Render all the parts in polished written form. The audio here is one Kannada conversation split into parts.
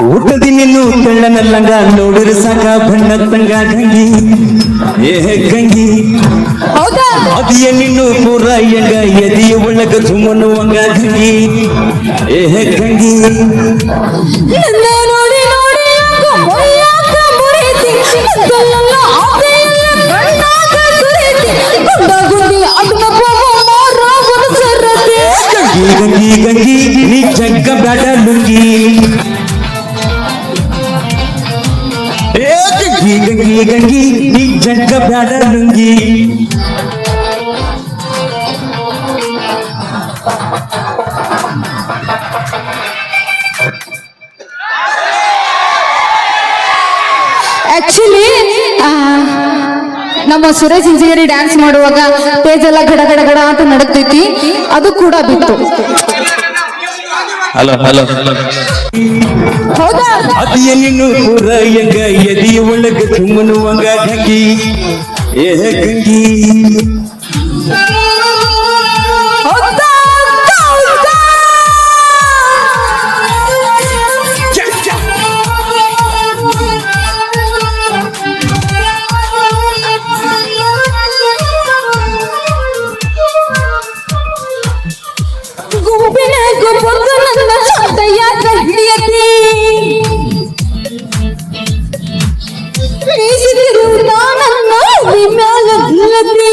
ಊಟದಿ ನೀನು ತೆಳ್ಳನಲ್ಲಂಗ ನೋಡಿದ್ರೆ ಸಾಕ ಬಣ್ಣ ತಂಗ ಗಂಗಿ ಗಂಗಿ ಹೌದಾ ಅದಿಯ ನಿನ್ನು ಪೂರ ಎಂಗ ಎದಿಯ ಒಳಗ ಸುಮ್ಮನುವಂಗ ಗಂಗಿ ಗಂಗಿ ನನ್ನ ನೋಡಿ ನೋಡಿ ಕೊಯ್ಯಾಕ ಮುರಿತಿ ಕಲ್ಲಲ್ಲ ಆಪೆಯಲ್ಲ ಕಣ್ಣಾಗ ಸುರಿತಿ ಗುಂಡ ಗುಂಡಿ ಅದನ್ನ ಮಾರ ಬನಸರತೆ ಗಂಗಿ ಗಂಗಿ ಗಂಗಿ ನೀ ಜಗ್ಗ ಬ್ಯಾಡ ಲುಂಗಿ ಗಂಗಿ ಗಂಗಿ ಗಂಗಿ ನೀ ಜಗ್ಗ ಬ್ಯಾಡ ಲುಂಗಿ ಆಕ್ಚುಲಿ ನಮ್ಮ ಸುರೇಶ್ ಇಂಜಿನಿಯರಿ ಡ್ಯಾನ್ಸ್ ಮಾಡುವಾಗ ಪೇಜ್ ಎಲ್ಲ ಗಡ ಗಡ ಗಡ ಅಂತ ನಡಕ್ತೈತಿ ಅದು ಕೂಡ ಬಿತ್ತು ಹಲೋ ಹಲೋ ಹೌದಾ ಅದಿಯ ನಿನ್ನು ಪೂರ ಎಂಗ ಎದಿಯ ಒಳಗ ಸುಮ್ಮನುವಂಗ ಗಂಗಿ ಗಂಗಿ ಹೌದಾ ಹೌದಾ ಗುಂಪಿನ ಗುಂಪೊಂದು ನನ್ನ ಚಂದಯ್ಯಾಕ ಹಿಡಿಯತಿ ಬೀಸಿದಿರುವುದ ನನ್ನ ಮ್ಯಾಲ ನಿಲ್ಲತಿ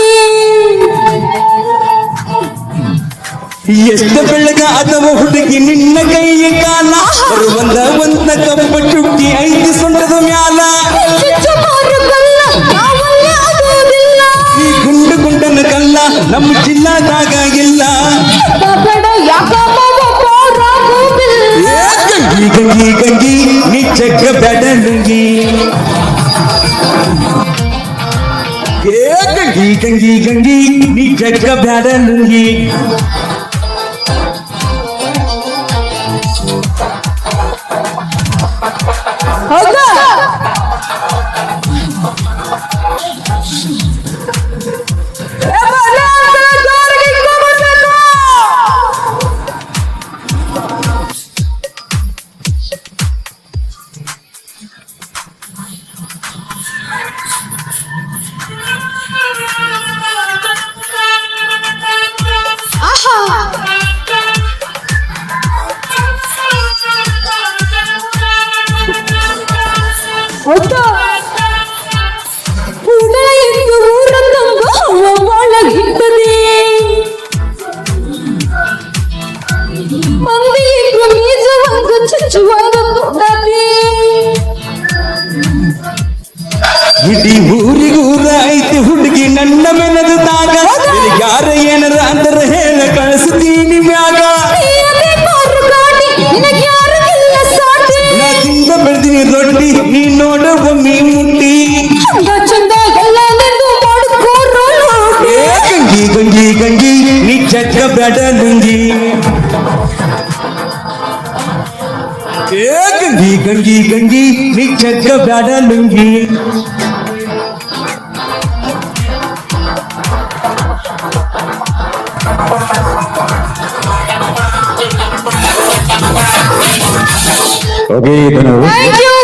ಎಷ್ಟ ಬೆಳಗ ಅದವ ಹುಡುಗಿ ನಿನ್ನ ಕೈಯ ಕಾಲ ಬರುವಂದ ಒಂದ ಕಪ್ಪ ಚುಟ್ಟಿ ಐದು ಸೊಂಟದ ಮ್ಯಾಲ ಈ ಗುಂಡು ಗುಂಡನ ಕಲ್ಲ ನಮ್ಮ ಜಿಲ್ಲಾದಾಗ ಇಲ್ಲ ಗಂಗಿ ಗಂಗಿ ಗಂಗಿ ನೀ ಜಗ್ಗ ಬ್ಯಾಡ ಲುಂಗಿ ಗಂಗಿ ಗಂಗಿ ಗಂಗಿ ನೀ ಜಗ್ಗ ಬ್ಯಾಡ ಲುಂಗಿ ಹೌದಾ ಹೌದಾ ಪುಣೆ ಎಂದು ಊರ ತಂಗ ಒಳಗಿಟ್ಟದೆ ಮಂದಿ ಎಂದು ಮೀಜುವಂಗ ಚುಚ್ಚುವಾಗ ಕೊಡದೆ ಇಡೀ ಊರಿಗೂರ ಐತಿ ಹುಡುಗಿ ನನ್ನ ಮೆನದ ದಾಗ ಯಾರ ಏನಾರ ಅಂದ್ರ ಹೇಳ ಕಳಿಸ್ತೀನಿ ಮ್ಯಾಗ ನಾ ತಿಂದ ಬೆಳ್ದಿನಿ ರೊಟ್ಟಿ ನೀ ನೋಡ ಒಮ್ಮಿ ಮುಟ್ಟಿ ಗಂಗಿ ಗಂಗಿ ಗಂಗಿ ನೀ ಜಗ್ಗ ಬ್ಯಾಡ ಲುಂಗಿ ಗಂಗಿ ಗಂಗಿ ಗಂಗಿ ನೀ ಜಗ್ಗ ಬ್ಯಾಡ ಲುಂಗಿ ಓಕೆ ಥ್ಯಾಂಕ್ ಯು